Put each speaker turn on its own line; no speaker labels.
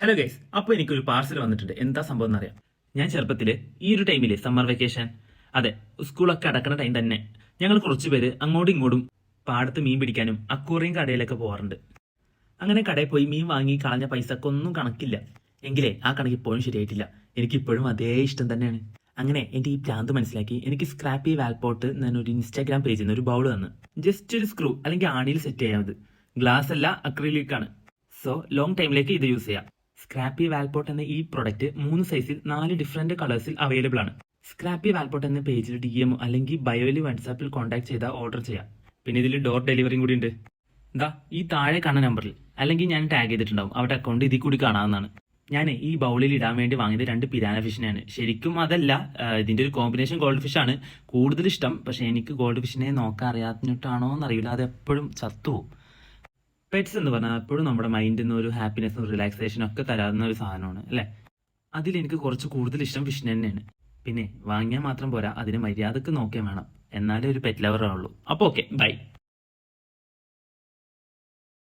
Hello guys, അപ്പോൾ എനിക്കൊരു parcel വന്നിട്ടുണ്ട്. എന്താ സംഭവം എന്നറിയാം. ഞാൻ ചെറുപ്പത്തില് ഈ ഒരു ടൈമില് സമ്മർ വെക്കേഷൻ, അതെ, സ്കൂളൊക്കെ അടക്കുന്ന ടൈം തന്നെ ഞങ്ങൾ കുറച്ച് പേര് അങ്ങോട്ടും ഇങ്ങോട്ടും പാടത്ത് മീൻ പിടിക്കാനും അക്വേറിയം കടയിലൊക്കെ പോകാറുണ്ട്. അങ്ങനെ കടയിൽ പോയി മീൻ വാങ്ങി കളഞ്ഞ പൈസക്കൊന്നും കണക്കില്ല. എങ്കിലേ ആ കണക്ക് ഇപ്പോഴും ശരിയായിട്ടില്ല. എനിക്കിപ്പോഴും അതേ ഇഷ്ടം തന്നെയാണ്. അങ്ങനെ എൻ്റെ ഈ ഭ്രാന്ത് മനസ്സിലാക്കി എനിക്ക് സ്ക്രാപ്പി വാൽപോട്ട് എന്നൊരു ഇൻസ്റ്റാഗ്രാം പേജിൽ നിന്ന് ഒരു ബൗൾ തന്നു. ജസ്റ്റ് ഒരു സ്ക്രൂ അല്ലെങ്കിൽ ആണിയിൽ സെറ്റ് ചെയ്യാമത്. ഗ്ലാസ് അല്ല, അക്രിലിക് ആണ്. സോ ലോങ് ടൈമിലേക്ക് ഇത് യൂസ് ചെയ്യാം. സ്ക്രാപ്പി വാൽപോട്ട് എന്ന ഈ പ്രൊഡക്റ്റ് 3 സൈസിൽ 4 ഡിഫറെന്റ് കളേഴ്സിൽ അവൈലബിൾ ആണ്. സ്ക്രാപ്പി വാൽപോട്ട് എന്ന പേജിൽ DM അല്ലെങ്കിൽ ബയോയിൽ വാട്സാപ്പിൽ കോൺടാക്ട് ചെയ്താൽ ഓർഡർ ചെയ്യാം. പിന്നെ ഇതിൽ ഡോർ ഡെലിവറിയും കൂടി ഉണ്ട്. എന്താ ഈ താഴെ കാണുന്ന നമ്പറിൽ അല്ലെങ്കിൽ ഞാൻ ടാഗ് ചെയ്തിട്ടുണ്ടാവും, അവരുടെ അക്കൗണ്ട് ഇതിൽ കൂടി കാണാവുന്നതാണ്. ഞാൻ ഈ ബൗളിൽ ഇടാൻ വേണ്ടി വാങ്ങിയത് 2 പിരാന ഫിഷിനെയാണ്. ശരിക്കും അതല്ല, ഇതിന്റെ ഒരു കോമ്പിനേഷൻ ഗോൾഡ് ഫിഷ് ആണ് കൂടുതൽ ഇഷ്ടം. പക്ഷെ എനിക്ക് ഗോൾഡ് ഫിഷിനെ നോക്കാൻ അറിയാത്തിട്ടാണോ എന്നറിയില്ല, അത് എപ്പോഴും ചത്തുപോകും. പെറ്റ്സ് എന്ന് പറഞ്ഞാൽ എപ്പോഴും നമ്മുടെ മൈൻഡിൽ നിന്ന് ഒരു ഹാപ്പിനെസ്സും റിലാക്സേഷനും ഒക്കെ തരാവുന്ന ഒരു സാധനമാണ് അല്ലേ. അതിലെനിക്ക് കുറച്ച് കൂടുതൽ ഇഷ്ടം ഫിഷിന് തന്നെയാണ്. പിന്നെ വാങ്ങിയാൽ മാത്രം പോരാ, അതിന് മര്യാദക്ക് നോക്കിയാൽ വേണം. എന്നാലേ ഒരു പെറ്റ് ലവർ ആവുള്ളൂ. അപ്പോൾ ഓക്കെ, ബൈ.